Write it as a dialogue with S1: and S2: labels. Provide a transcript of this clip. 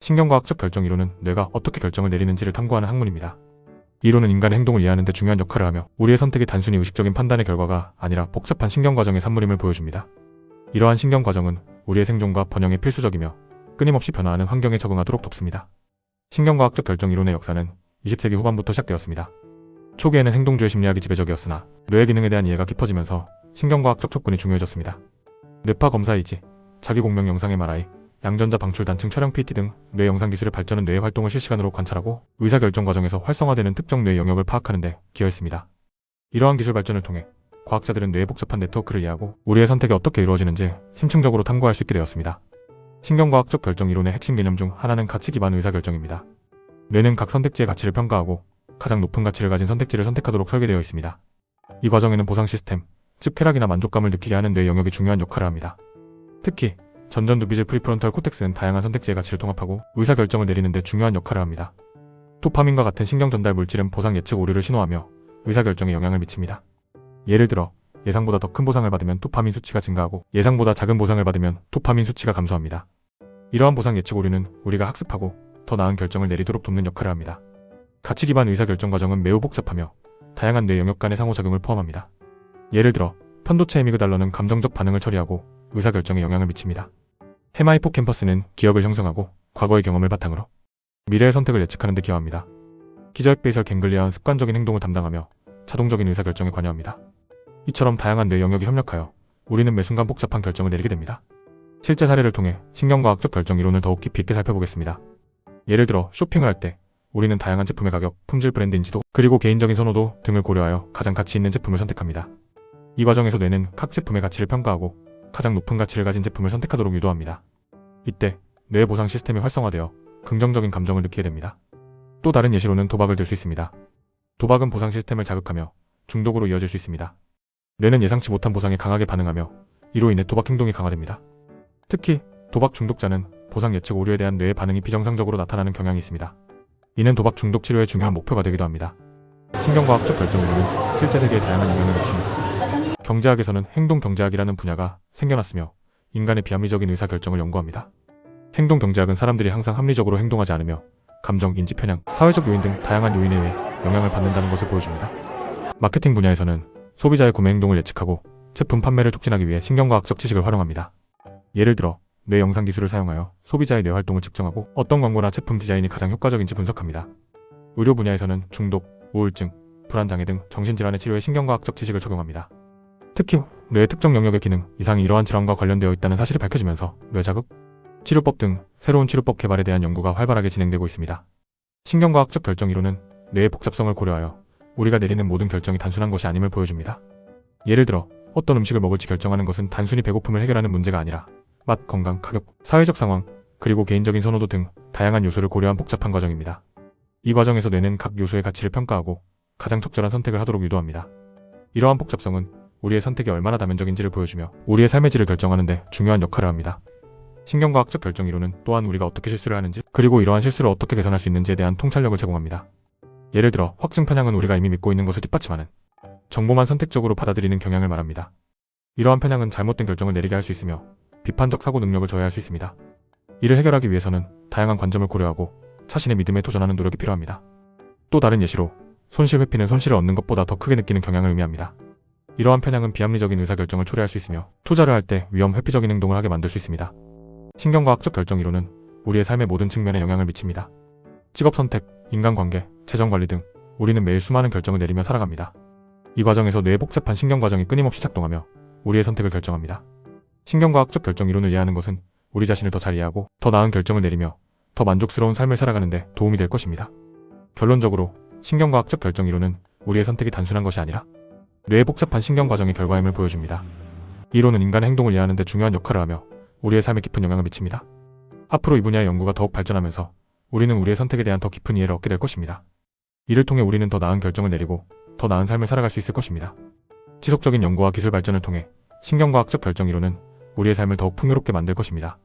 S1: 신경과학적 결정 이론은 뇌가 어떻게 결정을 내리는지를 탐구하는 학문입니다. 이론은 인간의 행동을 이해하는 데 중요한 역할을 하며 우리의 선택이 단순히 의식적인 판단의 결과가 아니라 복잡한 신경과정의 산물임을 보여줍니다. 이러한 신경과정은 우리의 생존과 번영에 필수적이며 끊임없이 변화하는 환경에 적응하도록 돕습니다. 신경과학적 결정 이론의 역사는 20세기 후반부터 시작되었습니다. 초기에는 행동주의 심리학이 지배적이었으나 뇌의 기능에 대한 이해가 깊어지면서 신경과학적 촉근이 중요해졌습니다. 뇌파 검사이지, 자기공명 영상 MRI, 양전자 방출 단층 촬영 PT 등 뇌 영상 기술의 발전은 뇌의 활동을 실시간으로 관찰하고 의사결정 과정에서 활성화되는 특정 뇌 영역을 파악하는 데 기여했습니다. 이러한 기술 발전을 통해 과학자들은 뇌의 복잡한 네트워크를 이해하고 우리의 선택이 어떻게 이루어지는지 심층적으로 탐구할 수 있게 되었습니다. 신경과학적 결정 이론의 핵심 개념 중 하나는 가치 기반 의사결정입니다. 뇌는 각 선택지의 가치를 평가하고 가장 높은 가치를 가진 선택지를 선택하도록 설계되어 있습니다. 이 과정에는 보상 시스템, 즉 쾌락이나 만족감을 느끼게 하는 뇌 영역이 중요한 역할을 합니다. 특히 전전두비질 프리프론탈 코텍스는 다양한 선택지의 가치를 통합하고 의사결정을 내리는 데 중요한 역할을 합니다. 도파민과 같은 신경 전달 물질은 보상 예측 오류를 신호하며 의사결정에 영향을 미칩니다. 예를 들어 예상보다 더 큰 보상을 받으면 도파민 수치가 증가하고 예상보다 작은 보상을 받으면 도파민 수치가 감소합니다. 이러한 보상 예측 오류는 우리가 학습하고 더 나은 결정을 내리도록 돕는 역할을 합니다. 가치 기반 의사결정 과정은 매우 복잡하며 다양한 뇌 영역 간의 상호작용을 포함합니다. 예를 들어 편도체 헤미그달러는 감정적 반응을 처리하고 의사결정에 영향을 미칩니다. 헤마히포캠퍼스는 기억을 형성하고 과거의 경험을 바탕으로 미래의 선택을 예측하는 데 기여합니다. 기저핵베이설 갱글리아는 습관적인 행동을 담당하며 자동적인 의사결정에 관여합니다. 이처럼 다양한 뇌 영역이 협력하여 우리는 매 순간 복잡한 결정을 내리게 됩니다. 실제 사례를 통해 신경과학적 결정 이론을 더욱 깊이 있게 살펴보겠습니다. 예를 들어 쇼핑을 할 때 우리는 다양한 제품의 가격, 품질 브랜드 인지도, 그리고 개인적인 선호도 등을 고려하여 가장 가치 있는 제품을 선택합니다. 이 과정에서 뇌는 각 제품의 가치를 평가하고 가장 높은 가치를 가진 제품을 선택하도록 유도합니다. 이때 뇌의 보상 시스템이 활성화되어 긍정적인 감정을 느끼게 됩니다. 또 다른 예시로는 도박을 들 수 있습니다. 도박은 보상 시스템을 자극하며 중독으로 이어질 수 있습니다. 뇌는 예상치 못한 보상에 강하게 반응하며 이로 인해 도박 행동이 강화됩니다. 특히 도박 중독자는 보상 예측 오류에 대한 뇌의 반응이 비정상적으로 나타나는 경향이 있습니다. 이는 도박 중독 치료의 중요한 목표가 되기도 합니다. 신경과학적 결정 이론은 실제 세계에 다양한 영향을 미칩니다. 경제학에서는 행동경제학이라는 분야가 생겨났으며 인간의 비합리적인 의사결정을 연구합니다. 행동경제학은 사람들이 항상 합리적으로 행동하지 않으며 감정, 인지 편향, 사회적 요인 등 다양한 요인에 의해 영향을 받는다는 것을 보여줍니다. 마케팅 분야에서는 소비자의 구매 행동을 예측하고 제품 판매를 촉진하기 위해 신경과학적 지식을 활용합니다. 예를 들어 뇌 영상 기술을 사용하여 소비자의 뇌 활동을 측정하고 어떤 광고나 제품 디자인이 가장 효과적인지 분석합니다. 의료 분야에서는 중독, 우울증, 불안장애 등 정신질환의 치료에 신경과학적 지식을 적용합니다. 특히 뇌의 특정 영역의 기능 이상이 이러한 질환과 관련되어 있다는 사실이 밝혀지면서 뇌자극, 치료법 등 새로운 치료법 개발에 대한 연구가 활발하게 진행되고 있습니다. 신경과학적 결정 이론은 뇌의 복잡성을 고려하여 우리가 내리는 모든 결정이 단순한 것이 아님을 보여줍니다. 예를 들어 어떤 음식을 먹을지 결정하는 것은 단순히 배고픔을 해결하는 문제가 아니라 맛, 건강, 가격, 사회적 상황, 그리고 개인적인 선호도 등 다양한 요소를 고려한 복잡한 과정입니다. 이 과정에서 뇌는 각 요소의 가치를 평가하고 가장 적절한 선택을 하도록 유도합니다. 이러한 복잡성은 우리의 선택이 얼마나 다면적인지를 보여주며 우리의 삶의 질을 결정하는 데 중요한 역할을 합니다. 신경과학적 결정 이론은 또한 우리가 어떻게 실수를 하는지 그리고 이러한 실수를 어떻게 개선할 수 있는지에 대한 통찰력을 제공합니다. 예를 들어 확증 편향은 우리가 이미 믿고 있는 것을 뒷받침하는 정보만 선택적으로 받아들이는 경향을 말합니다. 이러한 편향은 잘못된 결정을 내리게 할 수 있으며 비판적 사고 능력을 저해할 수 있습니다. 이를 해결하기 위해서는 다양한 관점을 고려하고 자신의 믿음에 도전하는 노력이 필요합니다. 또 다른 예시로 손실 회피는 손실을 얻는 것보다 더 크게 느끼는 경향을 의미합니다. 이러한 편향은 비합리적인 의사결정을 초래할 수 있으며 투자를 할 때 위험 회피적인 행동을 하게 만들 수 있습니다. 신경과학적 결정 이론은 우리의 삶의 모든 측면에 영향을 미칩니다. 직업 선택, 인간관계, 재정관리 등 우리는 매일 수많은 결정을 내리며 살아갑니다. 이 과정에서 뇌의 복잡한 신경과정이 끊임없이 작동하며 우리의 선택을 결정합니다. 신경과학적 결정 이론을 이해하는 것은 우리 자신을 더 잘 이해하고 더 나은 결정을 내리며 더 만족스러운 삶을 살아가는 데 도움이 될 것입니다. 결론적으로 신경과학적 결정 이론은 우리의 선택이 단순한 것이 아니라 뇌의 복잡한 신경과정의 결과임을 보여줍니다. 이 이론은 인간의 행동을 이해하는 데 중요한 역할을 하며 우리의 삶에 깊은 영향을 미칩니다. 앞으로 이 분야의 연구가 더욱 발전하면서 우리는 우리의 선택에 대한 더 깊은 이해를 얻게 될 것입니다. 이를 통해 우리는 더 나은 결정을 내리고 더 나은 삶을 살아갈 수 있을 것입니다. 지속적인 연구와 기술 발전을 통해 신경과학적 결정 이론은 우리의 삶을 더욱 풍요롭게 만들 것입니다.